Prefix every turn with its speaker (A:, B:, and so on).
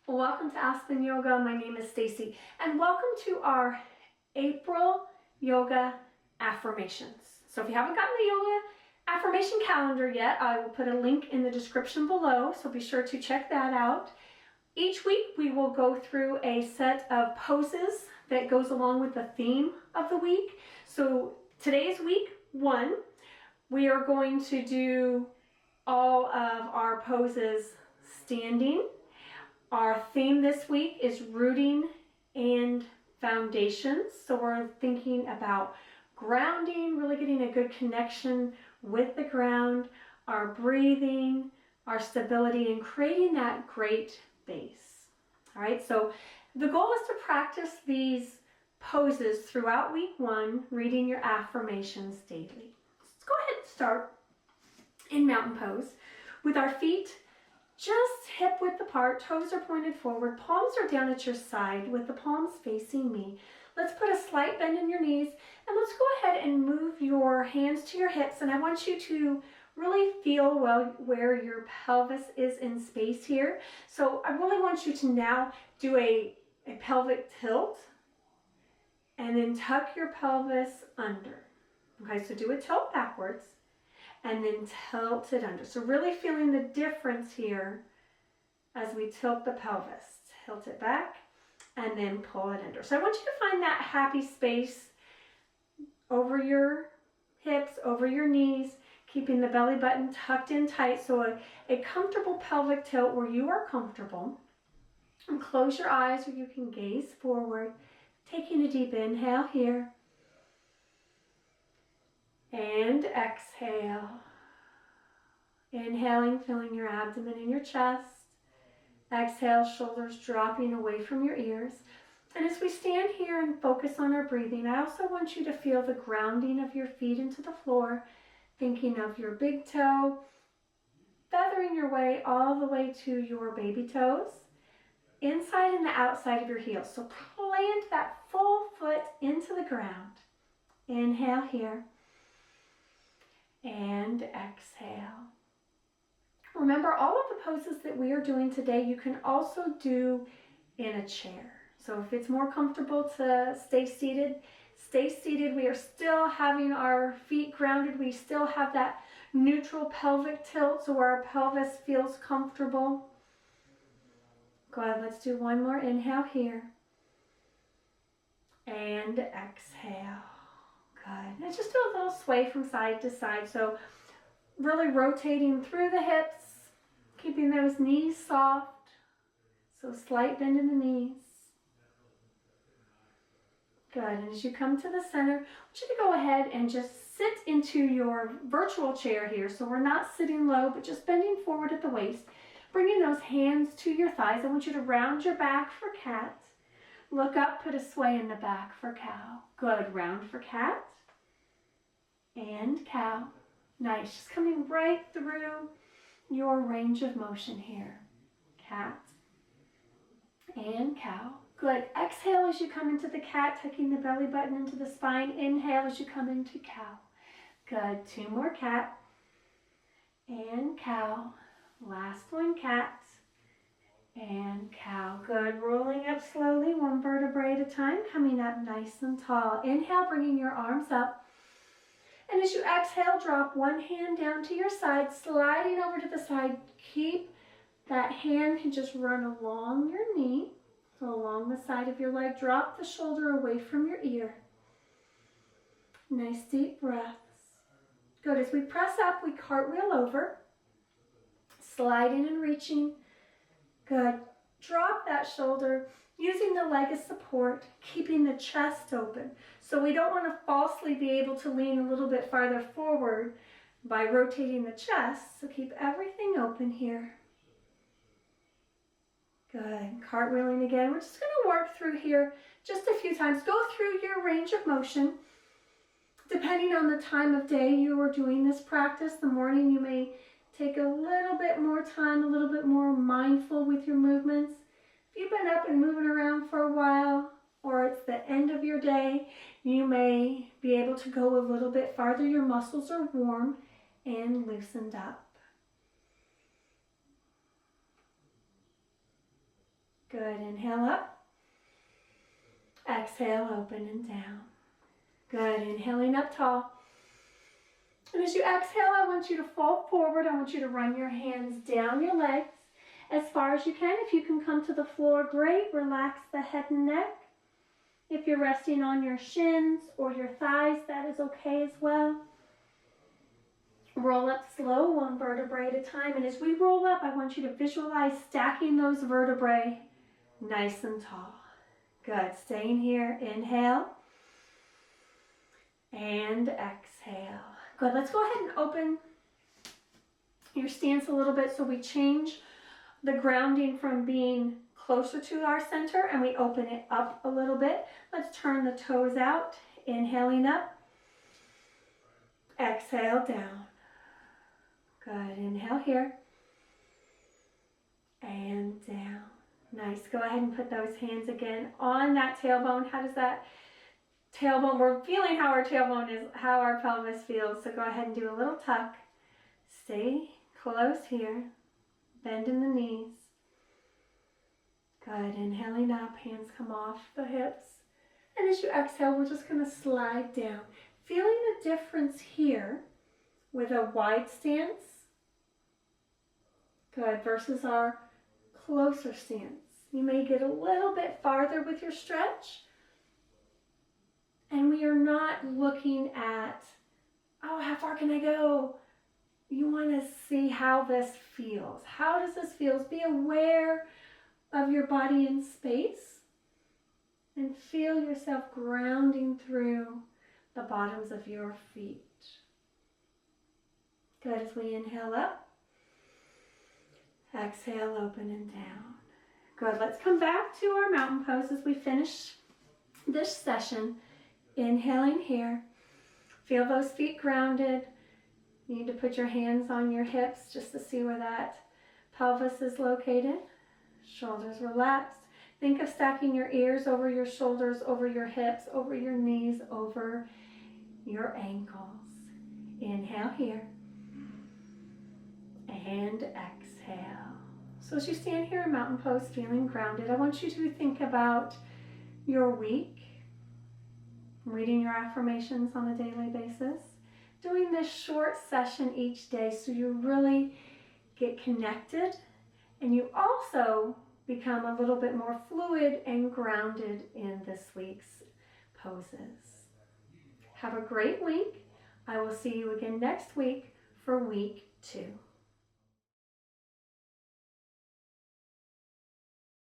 A: Welcome to Aspen Yoga. My name is Stacie, and welcome to our April Yoga Affirmations. So if you haven't gotten the Yoga Affirmation calendar yet, I will put a link in the description below, so be sure to check that out. Each week we will go through a set of poses that goes along with the theme of the week. So today's week 1. We are going to do all of our poses standing. Our theme this week is rooting and foundations. So we're thinking about grounding, really getting a good connection with the ground, our breathing, our stability, and creating that great base. All right, so the goal is to practice these poses throughout week 1, reading your affirmations daily. Let's go ahead and start in mountain pose with our feet just hip width apart, toes are pointed forward, palms are down at your side with the palms facing me. Let's put a slight bend in your knees, and let's go ahead and move your hands to your hips, and I want you to really feel where your pelvis is in space here. So I really want you to now do a pelvic tilt and then tuck your pelvis under. Okay, so do a tilt backwards and then tilt it under. So really feeling the difference here as we tilt the pelvis. Tilt it back and then pull it under. So I want you to find that happy space over your hips, over your knees, keeping the belly button tucked in tight. So a comfortable pelvic tilt where you are comfortable. And close your eyes where you can gaze forward, taking a deep inhale here. And exhale. Inhaling, filling your abdomen and your chest. Exhale, shoulders dropping away from your ears. And as we stand here and focus on our breathing, I also want you to feel the grounding of your feet into the floor, thinking of your big toe, feathering your way all the way to your baby toes, inside and the outside of your heels. So plant that full foot into the ground. Inhale here. And exhale. Remember, all of the poses that we are doing today, you can also do in a chair. So if it's more comfortable to stay seated, stay seated. We are still having our feet grounded. We still have that neutral pelvic tilt, so where our pelvis feels comfortable. Go ahead, let's do one more inhale here. And exhale. Good. Let's just do a little sway from side to side. So really rotating through the hips, keeping those knees soft. So slight bend in the knees. Good. And as you come to the center, I want you to go ahead and just sit into your virtual chair here. So we're not sitting low, but just bending forward at the waist. Bringing those hands to your thighs. I want you to round your back for cat. Look up, put a sway in the back for cow. Good. Round for cat. And cow. Nice. Just coming right through your range of motion here. Cat. And cow. Good. Exhale as you come into the cat, tucking the belly button into the spine. Inhale as you come into cow. Good. 2 more cat. And cow. Last one, cat. And cow. Good. Rolling up slowly, 1 vertebrae at a time, coming up nice and tall. Inhale, bringing your arms up. And as you exhale, drop one hand down to your side, sliding over to the side. Keep that hand can just run along your knee, so along the side of your leg. Drop the shoulder away from your ear. Nice deep breaths. Good. As we press up, we cartwheel over, sliding and reaching. Good. Drop that shoulder, using the leg as support, keeping the chest open. So we don't want to falsely be able to lean a little bit farther forward by rotating the chest. So keep everything open here. Good. Cartwheeling again. We're just going to work through here just a few times. Go through your range of motion. Depending on the time of day you are doing this practice, the morning you may take a little bit more time, a little bit more mindful with your movements. If you've been up and moving around for a while, or it's the end of your day, you may be able to go a little bit farther. Your muscles are warm and loosened up. Good. Inhale up. Exhale, open and down. Good. Inhaling up tall. And as you exhale, I want you to fall forward. I want you to run your hands down your legs as far as you can. If you can come to the floor, great. Relax the head and neck. If you're resting on your shins or your thighs, that is okay as well. Roll up slow, one vertebrae at a time. And as we roll up, I want you to visualize stacking those vertebrae nice and tall. Good. Staying here. Inhale. And exhale. Good. Let's go ahead and open your stance a little bit so we change the grounding from being closer to our center and we open it up a little bit. Let's turn the toes out. Inhaling up. Exhale down. Good. Inhale here. And down. Nice. Go ahead and put those hands again on that tailbone. How does that tailbone, we're feeling how our tailbone is, how our pelvis feels. So go ahead and do a little tuck. Stay close here. Bend in the knees. Good. Inhaling up, hands come off the hips. And as you exhale, we're just going to slide down. Feeling the difference here with a wide stance. Good. Versus our closer stance. You may get a little bit farther with your stretch. And we are not looking at, oh, how far can I go? You want to see how this feels. How does this feel? Be aware of your body in space and feel yourself grounding through the bottoms of your feet. Good. As we inhale up, exhale, open and down. Good. Let's come back to our mountain pose as we finish this session. Inhaling here. Feel those feet grounded. You need to put your hands on your hips just to see where that pelvis is located. Shoulders relaxed. Think of stacking your ears over your shoulders, over your hips, over your knees, over your ankles. Inhale here. And exhale. So as you stand here in mountain pose, feeling grounded, I want you to think about your week. Reading your affirmations on a daily basis. Doing this short session each day so you really get connected and you also become a little bit more fluid and grounded in this week's poses. Have a great week. I will see you again next week for week 2.